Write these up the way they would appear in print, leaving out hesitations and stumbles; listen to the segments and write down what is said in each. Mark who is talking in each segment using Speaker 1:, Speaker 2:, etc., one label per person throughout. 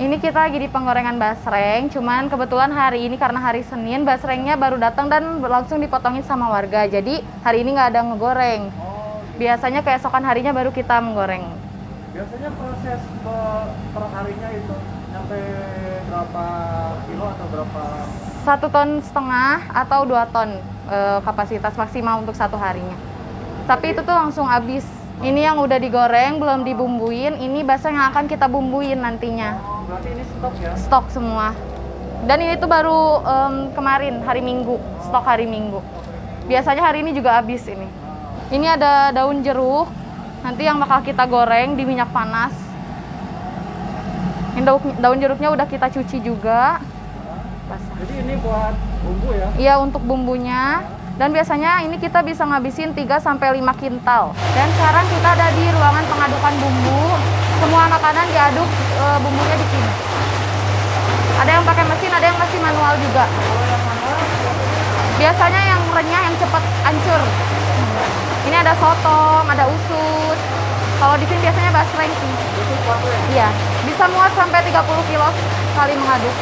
Speaker 1: Ini kita lagi di penggorengan basreng, cuman kebetulan hari ini karena hari Senin, basrengnya baru datang dan langsung dipotongin sama warga. Jadi hari ini nggak ada ngegoreng. Biasanya keesokan harinya baru kita menggoreng.
Speaker 2: Biasanya proses per harinya itu sampai berapa kilo atau berapa?
Speaker 1: 1,5 ton atau 2 ton kapasitas maksimal untuk satu harinya. Tapi itu tuh langsung habis. Ini yang udah digoreng, belum dibumbuin. Ini basreng yang akan kita bumbuin nantinya.
Speaker 2: Berarti ini stok ya?
Speaker 1: Stok semua. Dan ini tuh baru kemarin, hari Minggu. Stok hari Minggu. Biasanya hari ini juga habis ini. Ini ada daun jeruk. Nanti yang bakal kita goreng di minyak panas. Ini daun jeruknya udah kita cuci juga. Basah.
Speaker 2: Jadi ini buat bumbu ya?
Speaker 1: Iya, untuk bumbunya. Dan biasanya ini kita bisa ngabisin 3-5 kintal. Dan sekarang kita ada di ruangan pengadukan bumbu. Semua makanan diaduk bumbunya di sini. Ada yang pakai mesin, ada yang masih manual juga. Biasanya yang renyah, yang cepat hancur. Ini ada sotong, ada usus. Kalau di sini biasanya basreng sih. Iya, bisa muat sampai 30 kilo sekali mengaduk.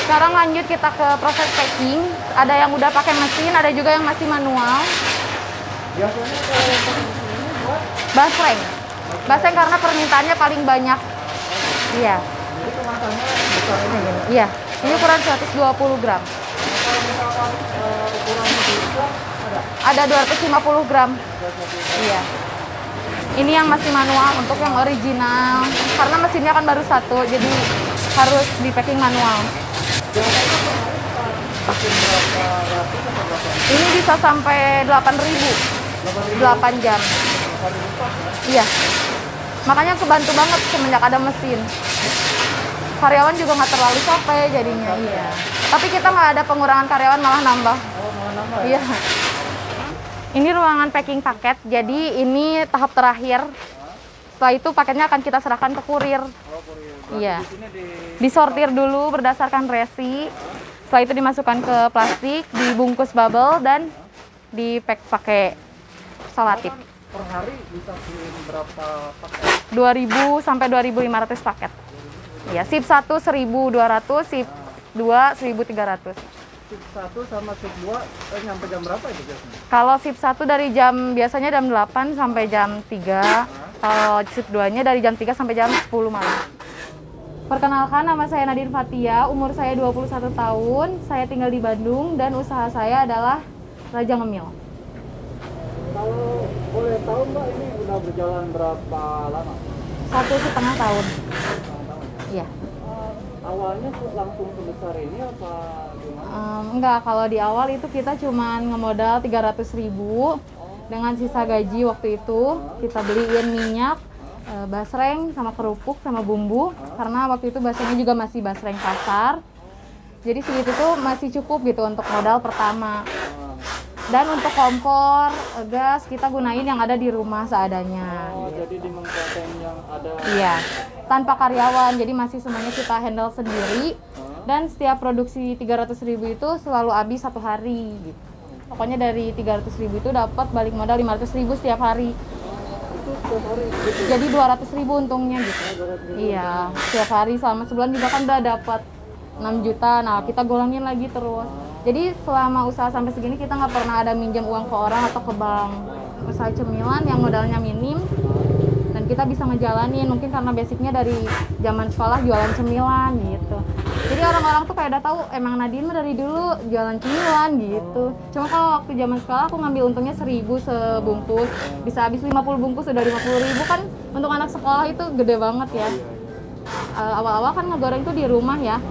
Speaker 1: Sekarang lanjut kita ke proses packing. Ada yang udah pakai mesin, ada juga yang masih manual.
Speaker 2: Biasanya kalau pakai mesin ini buat
Speaker 1: Basreng. Basreng karena permintaannya paling banyak. Iya.
Speaker 2: jadi kemasannya besar ini ya?
Speaker 1: Iya. Ini ukuran 120 gram.
Speaker 2: Kalau misalkan ukurannya besar ada?
Speaker 1: Ada 250 gram. Iya. Ini yang masih manual untuk yang original. Karena mesinnya kan baru satu, jadi harus di packing manual.
Speaker 2: Biasanya per hari pakai berapa ratus atau berapa?
Speaker 1: Ini bisa sampai 8.000. 8 jam. Iya. Makanya kebantu banget semenjak ada mesin. Karyawan juga nggak terlalu capek jadinya. Iya. Tapi kita nggak ada pengurangan karyawan, malah nambah.
Speaker 2: Oh, malah nambah ya?
Speaker 1: Iya. Ini ruangan packing paket. Jadi ini tahap terakhir. Setelah itu paketnya akan kita serahkan ke kurir.
Speaker 2: Oh, kurir.
Speaker 1: Iya.
Speaker 2: Di sini
Speaker 1: Disortir dulu berdasarkan resi. Setelah itu dimasukkan ke plastik, dibungkus bubble dan di-pack pakai selotip.
Speaker 2: per hari bisa kirim berapa paket?
Speaker 1: 2.000 sampai 2.500 paket. Ya, sip 1 1.200, sip 2 1.300.
Speaker 2: Sip 1 sama sip 2 nyampe jam berapa itu biasanya?
Speaker 1: Kalau sip 1 dari biasanya jam 8 sampai jam 3. Kalau sip 2-nya dari jam 3 sampai jam 10 malam. Perkenalkan, nama saya Nadine Fatia, umur saya 21 tahun, saya tinggal di Bandung dan usaha saya adalah Raja Ngemil.
Speaker 2: Kalau boleh tahu Mbak, ini udah berjalan berapa lama?
Speaker 1: 1,5 tahun. Iya.
Speaker 2: Awalnya langsung sebesar ini apa gimana?
Speaker 1: Enggak, kalau di awal itu kita cuma ngemodal 300.000 dengan sisa gaji waktu itu kita beliin minyak, basreng sama kerupuk sama bumbu karena waktu itu basrengnya juga masih basreng kasar. Jadi segitu tuh masih cukup gitu untuk modal pertama. Dan untuk kompor, gas kita gunain yang ada di rumah seadanya.
Speaker 2: Oh, jadi di Mengklaten yang ada.
Speaker 1: Iya, tanpa karyawan, jadi masih semuanya kita handle sendiri. Dan setiap produksi 300.000 itu selalu habis satu hari gitu. Pokoknya dari 300.000 itu dapat balik modal 500.000 setiap hari.
Speaker 2: Itu setiap hari gitu.
Speaker 1: Jadi 200.000 untungnya gitu. Iya, setiap hari selama sebulan juga kan udah dapat 6 juta. Nah, kita golongin lagi terus. Jadi selama usaha sampai segini kita nggak pernah ada minjem uang ke orang atau ke bank. Usaha cemilan yang modalnya minim dan kita bisa ngejalanin mungkin karena basicnya dari zaman sekolah jualan cemilan gitu. Jadi orang-orang tuh kayak udah tahu emang Nadine mah dari dulu jualan cemilan gitu. Cuma kalau waktu zaman sekolah aku ngambil untungnya 1.000 sebungkus, bisa habis 50 bungkus udah 50.000 kan untuk anak sekolah itu gede banget ya. Awal-awal kan ngegoreng tuh di rumah ya.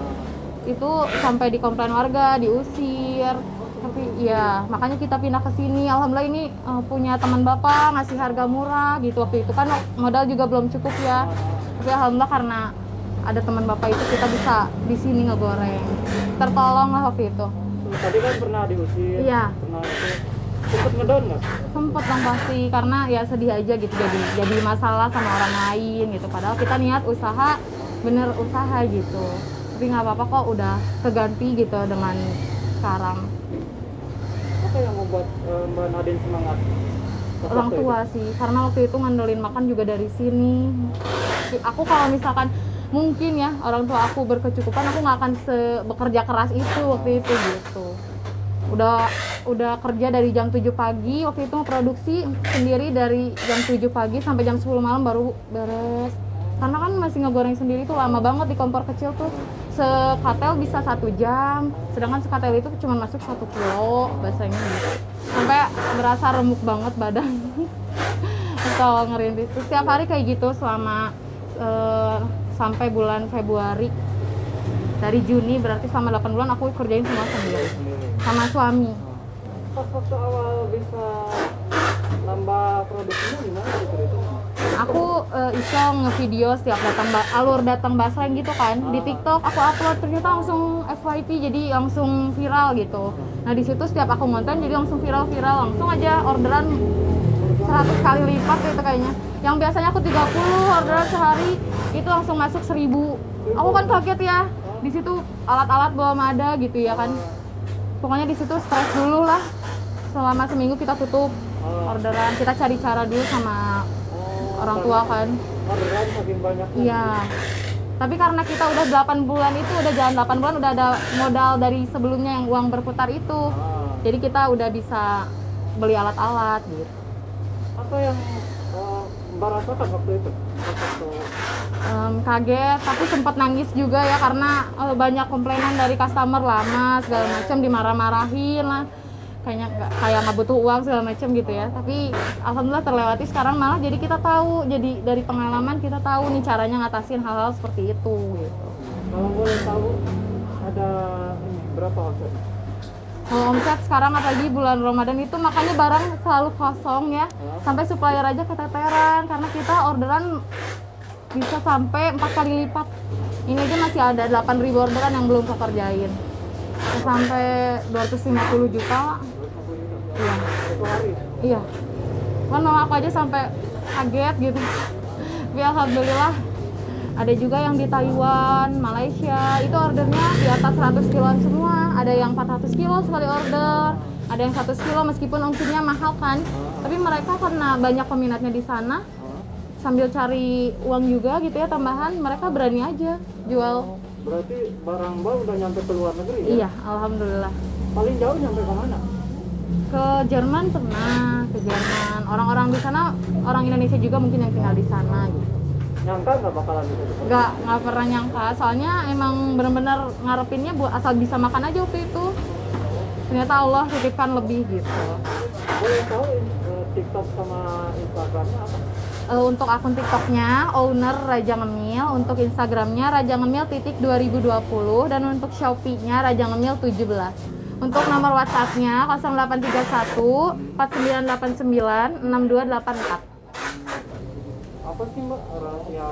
Speaker 1: Itu sampai dikomplain warga, diusir. Tapi ya makanya kita pindah ke sini. Alhamdulillah ini punya teman bapak ngasih harga murah gitu. Waktu itu kan modal juga belum cukup ya. Tapi alhamdulillah karena ada teman bapak itu kita bisa di sini ngegoreng. Tertolong lah waktu itu.
Speaker 2: Tadi kan pernah diusir.
Speaker 1: Iya.
Speaker 2: Pernah itu. Sempet ngedown nggak?
Speaker 1: Sempet dong pasti karena ya sedih aja gitu jadi masalah sama orang lain gitu. Padahal kita niat usaha, bener usaha gitu. Tapi nggak apa-apa kok, udah keganti gitu dengan sekarang.
Speaker 2: Apa yang membuat Mbak Nadine semangat?
Speaker 1: Orang tua sih, karena waktu itu ngandelin makan juga dari sini. Aku kalau misalkan mungkin ya orang tua aku berkecukupan, aku nggak akan bekerja keras itu waktu itu gitu. Udah kerja dari jam 7 pagi, waktu itu produksi sendiri dari jam 7 pagi sampai jam 10 malam baru beres. Karena kan masih ngegoreng sendiri tuh lama banget di kompor kecil tuh. Sekatel bisa 1 jam, sedangkan sekatel itu cuma masuk 1 kilo bahasanya gitu. Sampai berasa remuk banget badan. Kalau ngerintis itu setiap hari kayak gitu selama sampai bulan Februari. Dari Juni berarti selama 8 bulan aku kerjain semua sendiri sama suami.
Speaker 2: Pas waktu awal bisa nambah produksinya gimana gitu itu?
Speaker 1: Aku iseng ngevideo setiap alur datang basreng gitu kan di TikTok, aku upload ternyata langsung FYP, jadi langsung viral gitu. Nah di situ setiap aku ngonten jadi langsung viral, langsung aja orderan 100 kali lipat gitu kayaknya. Yang biasanya aku 30 orderan sehari itu langsung masuk 1000. Aku kan kaget ya. Di situ alat-alat belum ada gitu ya kan. Pokoknya di situ stres dulu lah. Selama seminggu kita tutup orderan, kita cari cara dulu sama orang tua kan.
Speaker 2: Orderan makin banyak.
Speaker 1: Iya. Tapi karena kita udah 8 bulan itu udah jalan 8 bulan udah ada modal dari sebelumnya yang uang berputar itu. Jadi kita udah bisa beli alat-alat gitu.
Speaker 2: Apa yang Mbak rasakan waktu itu?
Speaker 1: Kaget, tapi sempat nangis juga ya karena banyak komplainan dari customer lama segala macam, dimarah-marahin lah, kayak nggak butuh uang segala macam gitu ya. Tapi alhamdulillah terlewati sekarang, malah jadi kita tahu, jadi dari pengalaman kita tahu nih caranya ngatasin hal-hal seperti itu gitu.
Speaker 2: Kalau boleh tahu ada berapa omset?
Speaker 1: Kalau omset sekarang apalagi bulan Ramadan itu makanya barang selalu kosong ya, sampai supplier aja keteteran karena kita orderan bisa sampai 4 kali lipat. Ini aja masih ada 8.000 orderan yang belum kekerjain. Sampai 250 juta. Iya.
Speaker 2: Satu hari?
Speaker 1: Iya. Kan mama aku aja sampai kaget gitu. Tapi alhamdulillah ada juga yang di Taiwan, Malaysia, itu ordernya di atas 100 kiloan semua. Ada yang 400 kilo sekali order, ada yang 100 kilo meskipun ongkirnya mahal kan. Tapi mereka karena banyak peminatnya di sana, sambil cari uang juga gitu ya tambahan, mereka berani aja jual.
Speaker 2: Berarti barang Mbak udah nyampe ke luar negeri ya?
Speaker 1: Iya, alhamdulillah.
Speaker 2: Paling jauh nyampe ke mana?
Speaker 1: Ke Jerman pernah, ke Jerman. Orang-orang di sana, orang Indonesia juga mungkin yang tinggal di sana gitu.
Speaker 2: Nyangka nggak bakalan gitu?
Speaker 1: Nggak pernah nyangka, soalnya emang bener-bener ngarepinnya buat asal bisa makan aja waktu itu. Ternyata Allah titipkan lebih gitu.
Speaker 2: Boleh tahu TikTok sama Instagramnya apa?
Speaker 1: Untuk akun TikToknya owner Raja Ngemil, untuk Instagramnya Raja Ngemil _2020, dan untuk Shopee-nya Raja Ngemil 17. Untuk nomor WhatsApp-nya 0831 4989 6284.
Speaker 2: Apa sih Mbak rahasia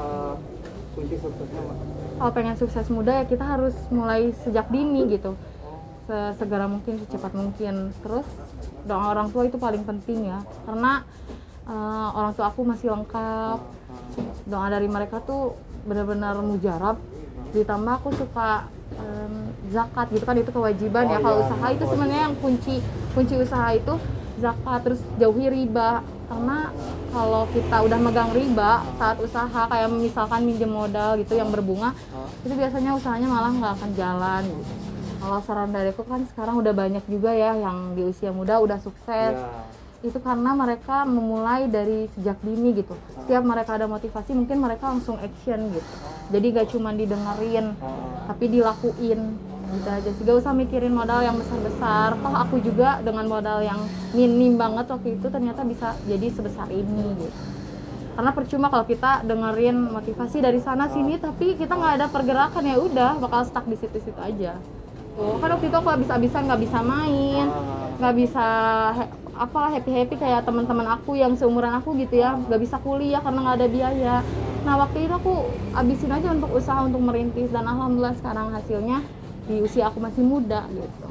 Speaker 2: kunci suksesnya Mbak?
Speaker 1: Kalau pengen sukses muda ya kita harus mulai sejak dini gitu, segera mungkin, secepat mungkin. Terus doa orang tua itu paling penting ya, karena orang tua aku masih lengkap, doa dari mereka tuh benar-benar mujarab. Ditambah aku suka zakat gitu kan, itu kewajiban ya kalau usaha itu sebenarnya yang kunci usaha itu zakat. Terus jauhi riba, karena kalau kita udah megang riba saat usaha, kayak misalkan minjem modal gitu yang berbunga, itu biasanya usahanya malah nggak akan jalan gitu. Kalau saran dari aku kan sekarang udah banyak juga ya yang di usia muda udah sukses. Itu karena mereka memulai dari sejak dini gitu. Setiap mereka ada motivasi mungkin mereka langsung action gitu. Jadi gak cuma didengerin, tapi dilakuin gitu aja sih. Gak usah mikirin modal yang besar-besar. Toh aku juga dengan modal yang minim banget waktu itu ternyata bisa jadi sebesar ini gitu. Karena percuma kalau kita dengerin motivasi dari sana sini tapi kita nggak ada pergerakan, ya udah bakal stuck di situ-situ aja. Tuh kan waktu itu aku habis-habisan nggak bisa main, nggak bisa happy kayak teman-teman aku yang seumuran aku gitu ya, nggak bisa kuliah karena nggak ada biaya. Nah waktu itu aku abisin aja untuk usaha, untuk merintis, dan alhamdulillah sekarang hasilnya di usia aku masih muda gitu.